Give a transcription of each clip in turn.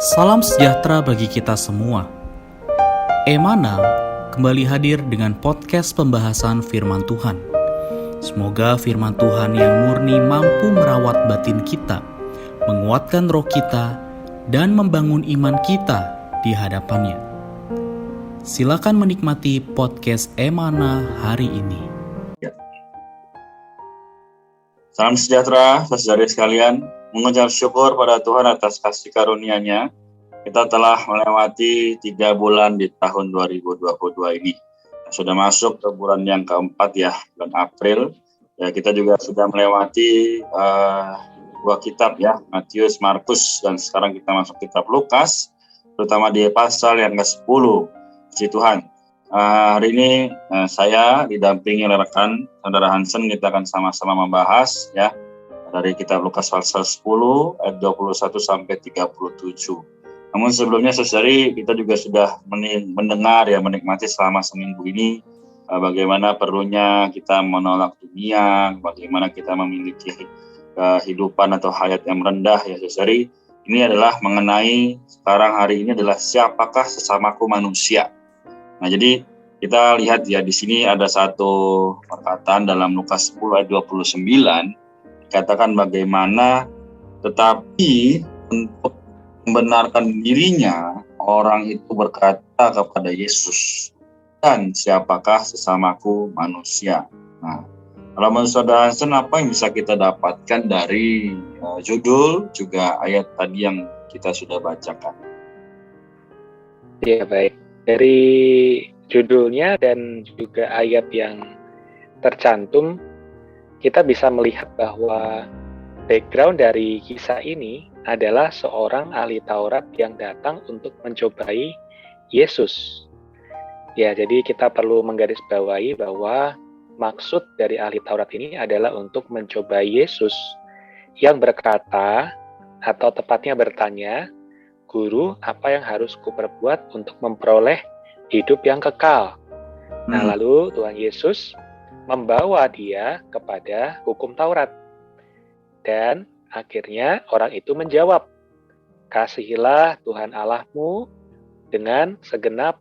Salam sejahtera bagi kita semua. Emana kembali hadir dengan podcast pembahasan firman Tuhan. Semoga firman Tuhan yang murni mampu merawat batin kita, menguatkan roh kita, dan membangun iman kita di hadapannya. Silakan menikmati podcast Emana hari ini. Salam sejahtera, saudara sekalian. Mengucap syukur pada Tuhan atas kasih karunia-Nya. Kita telah melewati 3 bulan di tahun 2022 ini. Sudah masuk ke bulan yang keempat ya, bulan April. Ya, kita juga sudah melewati 2 kitab ya, Matius, Markus, dan sekarang kita masuk kitab Lukas, terutama di pasal yang ke-10. Puji Tuhan. Hari ini saya didampingi oleh rekan Saudara Hansen, kita akan sama-sama membahas ya dari kitab Lukas pasal 10 ayat 21 sampai 37. Namun sebelumnya saudari, kita juga sudah mendengar ya, menikmati selama seminggu ini bagaimana perlunya kita menolak dunia, bagaimana kita memiliki kehidupan atau hayat yang rendah ya saudari. Ini adalah mengenai sekarang hari ini adalah siapakah sesamaku manusia. Nah, jadi kita lihat ya di sini ada satu perkataan dalam Lukas 10 ayat 29. Katakan bagaimana tetapi untuk membenarkan dirinya orang itu berkata kepada Yesus, dan siapakah sesamaku manusia. Nah, kalau menurut Saudara Hansen, apa yang bisa kita dapatkan dari judul juga ayat tadi yang kita sudah bacakan? Ya, baik. Dari judulnya dan juga ayat yang tercantum, kita bisa melihat bahwa background dari kisah ini adalah seorang ahli Taurat yang datang untuk mencobai Yesus. Ya, jadi kita perlu menggarisbawahi bahwa maksud dari ahli Taurat ini adalah untuk mencobai Yesus yang berkata, atau tepatnya bertanya, "Guru, apa yang harus kuperbuat untuk memperoleh hidup yang kekal?" Nah, lalu Tuhan Yesus membawa dia kepada hukum Taurat. Dan akhirnya orang itu menjawab, "Kasihilah Tuhan Allahmu dengan segenap,"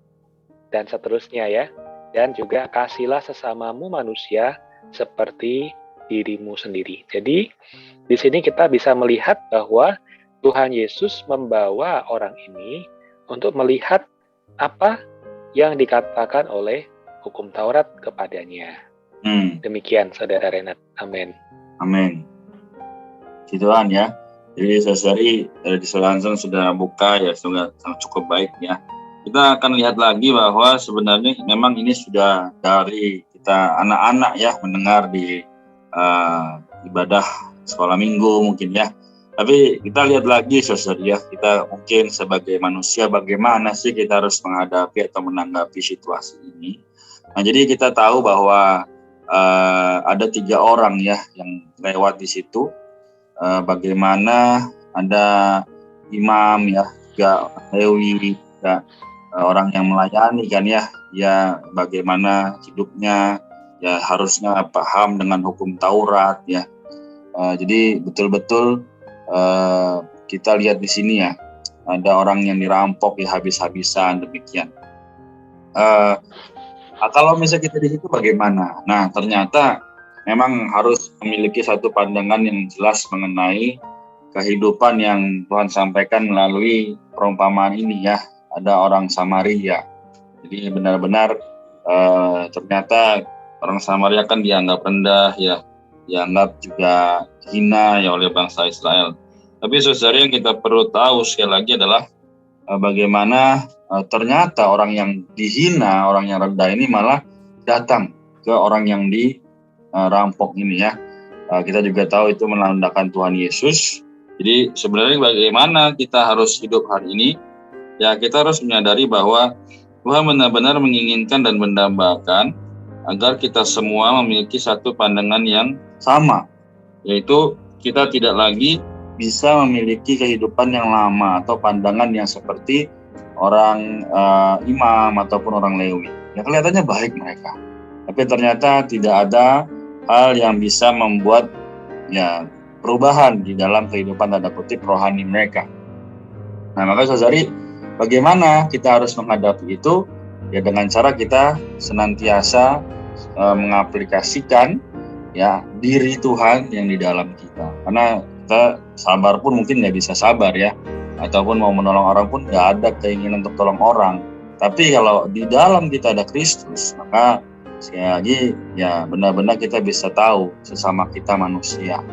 dan seterusnya ya. Dan juga "Kasihilah sesamamu manusia seperti dirimu sendiri." Jadi di sini kita bisa melihat bahwa Tuhan Yesus membawa orang ini untuk melihat apa yang dikatakan oleh hukum Taurat kepadanya. Demikian Saudara Renat. Amin. Amin. Puji Tuhan ya. Jadi saudari dari Saudara Hansen sudah buka ya, sudah cukup baik ya. Kita akan lihat lagi bahwa sebenarnya memang ini sudah dari kita anak-anak ya mendengar di ibadah sekolah minggu mungkin ya. Tapi kita lihat lagi saudari ya, kita mungkin sebagai manusia bagaimana sih kita harus menghadapi atau menanggapi situasi ini. Nah, jadi kita tahu bahwa ada 3 orang ya yang lewat di situ. Bagaimana ada imam ya, juga Lewi, juga orang yang melayani kan ya, ya bagaimana hidupnya ya harusnya paham dengan hukum Taurat ya. Jadi betul-betul kita lihat di sini ya, ada orang yang dirampok ya habis-habisan demikian. Kalau misalnya kita di situ bagaimana? Nah, ternyata memang harus memiliki satu pandangan yang jelas mengenai kehidupan yang Tuhan sampaikan melalui perumpamaan ini ya. Ada orang Samaria. Jadi benar-benar ternyata orang Samaria kan dianggap rendah ya, dianggap juga hina ya oleh bangsa Israel. Tapi saudara, yang kita perlu tahu sekali lagi adalah bagaimana ternyata orang yang dihina, orang yang rendah ini malah datang ke orang yang dirampok ini ya. Kita juga tahu itu menandakan Tuhan Yesus. Jadi sebenarnya bagaimana kita harus hidup hari ini? Ya, kita harus menyadari bahwa Tuhan benar-benar menginginkan dan mendambakan agar kita semua memiliki satu pandangan yang sama, yaitu kita tidak lagi bisa memiliki kehidupan yang lama atau pandangan yang seperti orang imam ataupun orang Lewi. Ya, kelihatannya baik mereka, tapi ternyata tidak ada hal yang bisa membuat ya perubahan di dalam kehidupan tanda kutip rohani mereka. Nah, maka saudari, bagaimana kita harus menghadapi itu? Ya dengan cara kita senantiasa mengaplikasikan ya diri Tuhan yang di dalam kita. Karena kita sabar pun mungkin nggak bisa sabar ya, ataupun mau menolong orang pun nggak ada keinginan untuk tolong orang. Tapi kalau di dalam kita ada Kristus, maka sekali lagi ya benar-benar kita bisa tahu sesama kita manusia.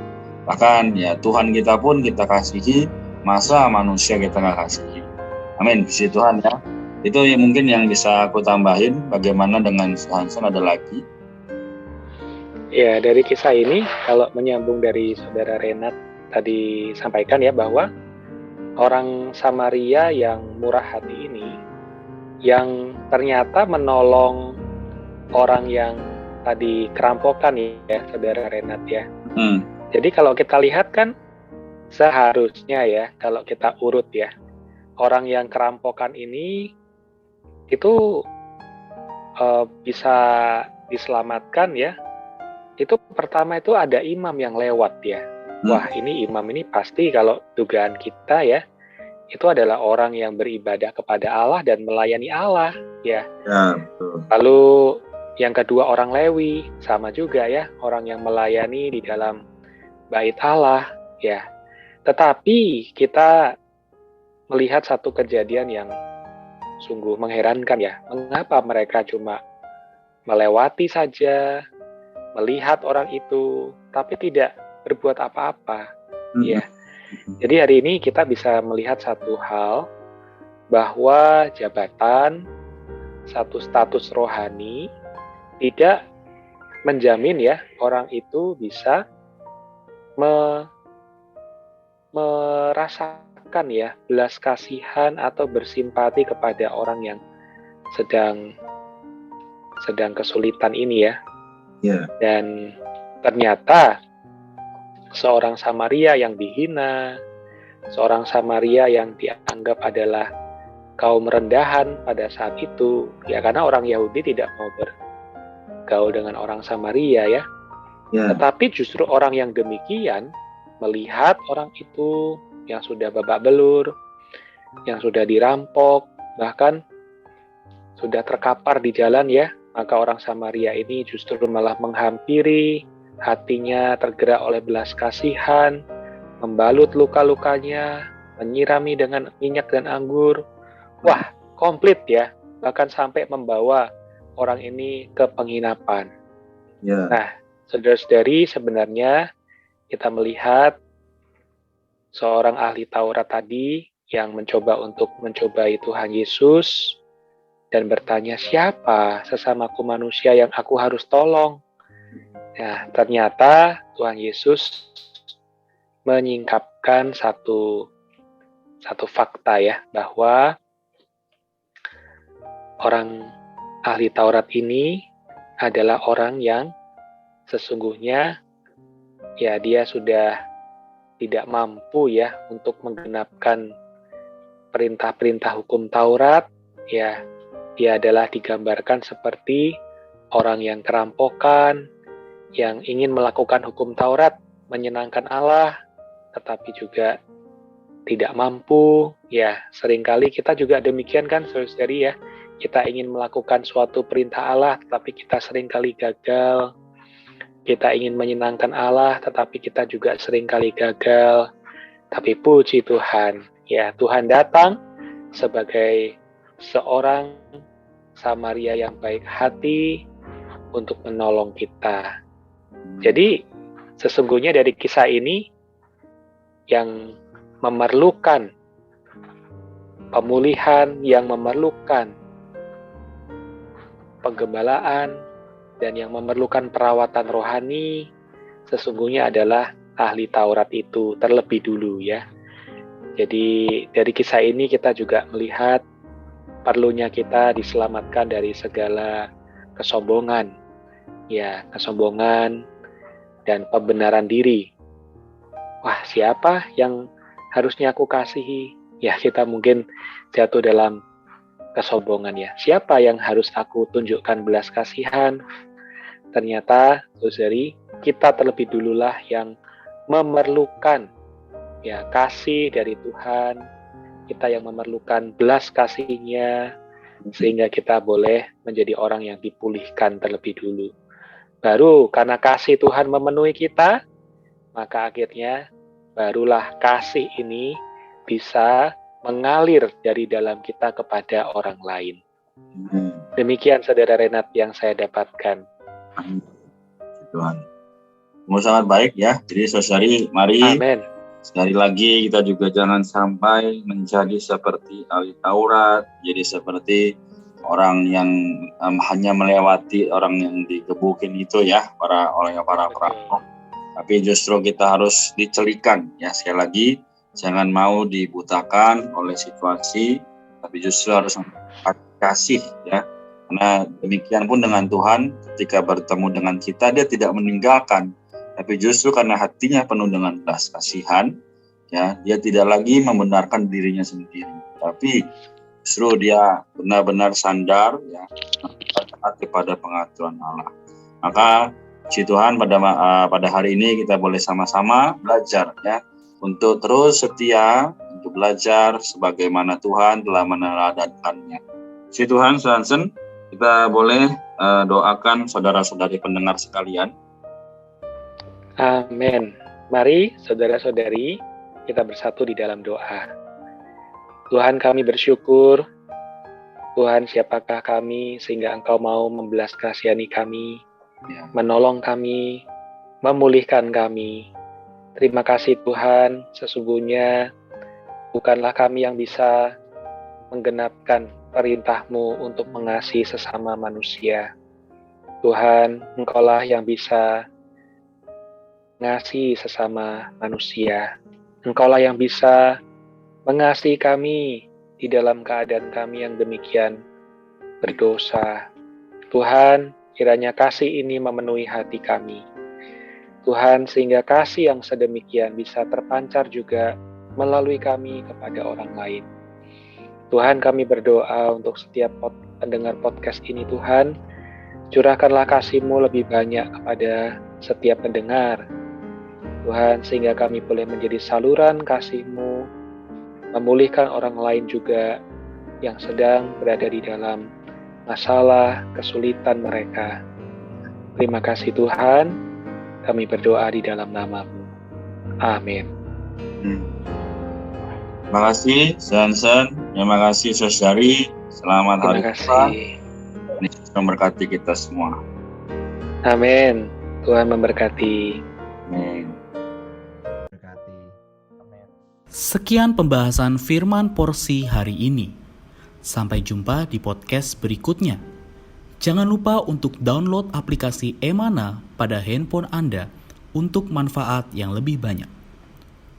Bahkan ya Tuhan kita pun kita kasihi, masa manusia kita nggak kasihi. Amin, puji Tuhan ya. Itu mungkin yang bisa aku tambahin. Bagaimana dengan Hanson, ada lagi? Ya, dari kisah ini, kalau menyambung dari Saudara Renat tadi sampaikan ya, bahwa orang Samaria yang murah hati ini, yang ternyata menolong orang yang tadi kerampokan ya, Saudara Renat ya. Jadi kalau kita lihat kan, seharusnya ya, kalau kita urut ya, orang yang kerampokan ini itu bisa diselamatkan ya. Itu pertama itu ada imam yang lewat ya. Wah, ini imam ini pasti kalau dugaan kita ya, itu adalah orang yang beribadah kepada Allah dan melayani Allah ya. Betul. Lalu yang kedua orang Lewi, sama juga ya, orang yang melayani di dalam bait Allah ya. Tetapi kita melihat satu kejadian yang sungguh mengherankan ya. Mengapa mereka cuma melewati saja, melihat orang itu, tapi tidak berbuat apa-apa. Ya. Jadi hari ini kita bisa melihat satu hal, bahwa jabatan, satu status rohani tidak menjamin ya orang itu bisa merasakan ya belas kasihan atau bersimpati kepada orang yang sedang kesulitan ini ya. Dan ternyata seorang Samaria yang dihina, seorang Samaria yang dianggap adalah kaum rendahan pada saat itu, ya karena orang Yahudi tidak mau bergaul dengan orang Samaria ya. Tetapi justru orang yang demikian melihat orang itu yang sudah babak belur, yang sudah dirampok, bahkan sudah terkapar di jalan ya, maka orang Samaria ini justru malah menghampiri, hatinya tergerak oleh belas kasihan, membalut luka-lukanya, menyirami dengan minyak dan anggur. Wah, komplit ya, bahkan sampai membawa orang ini ke penginapan. Nah, saudara-saudari, sebenarnya kita melihat seorang ahli Taurat tadi yang mencobai Tuhan Yesus dan bertanya, siapa sesamaku manusia yang aku harus tolong? Nah, ternyata Tuhan Yesus menyingkapkan satu fakta ya, bahwa orang ahli Taurat ini adalah orang yang sesungguhnya ya dia sudah tidak mampu ya untuk menggenapkan perintah-perintah hukum Taurat ya. Dia adalah digambarkan seperti orang yang kerampokan, yang ingin melakukan hukum Taurat, menyenangkan Allah, tetapi juga tidak mampu. Ya, seringkali kita juga demikian kan, saudari ya. Kita ingin melakukan suatu perintah Allah, tetapi kita seringkali gagal. Kita ingin menyenangkan Allah, tetapi kita juga seringkali gagal. Tapi puji Tuhan, ya Tuhan datang sebagai seorang Samaria yang baik hati untuk menolong kita. Jadi sesungguhnya dari kisah ini yang memerlukan pemulihan, yang memerlukan penggembalaan, dan yang memerlukan perawatan rohani sesungguhnya adalah ahli Taurat itu terlebih dulu ya. Jadi dari kisah ini kita juga melihat perlunya kita diselamatkan dari segala kesombongan, ya kesombongan dan pembenaran diri. Wah, siapa yang harusnya aku kasihi? Ya, kita mungkin jatuh dalam kesombongan ya. Siapa yang harus aku tunjukkan belas kasihan? Ternyata, saudari, kita terlebih dululah yang memerlukan ya kasih dari Tuhan, kita yang memerlukan belas kasih-Nya, sehingga kita boleh menjadi orang yang dipulihkan terlebih dulu. Baru karena kasih Tuhan memenuhi kita, maka akhirnya barulah kasih ini bisa mengalir dari dalam kita kepada orang lain. Demikian Saudara Renat yang saya dapatkan. Tuhan. Sangat baik ya. Jadi saudari, mari Amin. sekali lagi kita juga jangan sampai menjadi seperti ahli Taurat, jadi seperti orang yang hanya melewati orang yang digebukin itu ya, oleh para perampok. Tapi justru kita harus dicelikan ya, sekali lagi jangan mau dibutakan oleh situasi, tapi justru harus kasih ya. Karena demikian pun dengan Tuhan, ketika bertemu dengan kita, dia tidak meninggalkan, tapi justru karena hatinya penuh dengan belas kasihan, ya, dia tidak lagi membenarkan dirinya sendiri, tapi justru dia benar-benar sandar, ya, taat kepada pengaturan Allah. Maka puji Tuhan pada hari ini kita boleh sama-sama belajar, ya, untuk terus setia untuk belajar sebagaimana Tuhan telah meneladankannya. Puji Tuhan, Sansen. Kita boleh doakan saudara-saudari pendengar sekalian. Amin. Mari saudara-saudari kita bersatu di dalam doa. Tuhan, kami bersyukur. Tuhan, siapakah kami sehingga Engkau mau membelas kasihani kami, menolong kami, memulihkan kami. Terima kasih Tuhan, sesungguhnya bukanlah kami yang bisa menggenapkan perintah-Mu untuk mengasihi sesama manusia. Tuhan, Engkaulah yang bisa mengasihi sesama manusia. Engkaulah yang bisa mengasihi kami di dalam keadaan kami yang demikian berdosa. Tuhan, kiranya kasih ini memenuhi hati kami. Tuhan, sehingga kasih yang sedemikian bisa terpancar juga melalui kami kepada orang lain. Tuhan, kami berdoa untuk setiap pendengar podcast ini, Tuhan. Curahkanlah kasih-Mu lebih banyak kepada setiap pendengar. Tuhan, sehingga kami boleh menjadi saluran kasih-Mu, memulihkan orang lain juga yang sedang berada di dalam masalah, kesulitan mereka. Terima kasih Tuhan, kami berdoa di dalam nama-Mu. Amin. Terima kasih, Sansen. Terima kasih, saudari. Selamat hari Tuhan. Tuhan memberkati kita semua. Amin. Tuhan memberkati. Amin. Sekian pembahasan firman porsi hari ini. Sampai jumpa di podcast berikutnya. Jangan lupa untuk download aplikasi Emana pada handphone Anda untuk manfaat yang lebih banyak.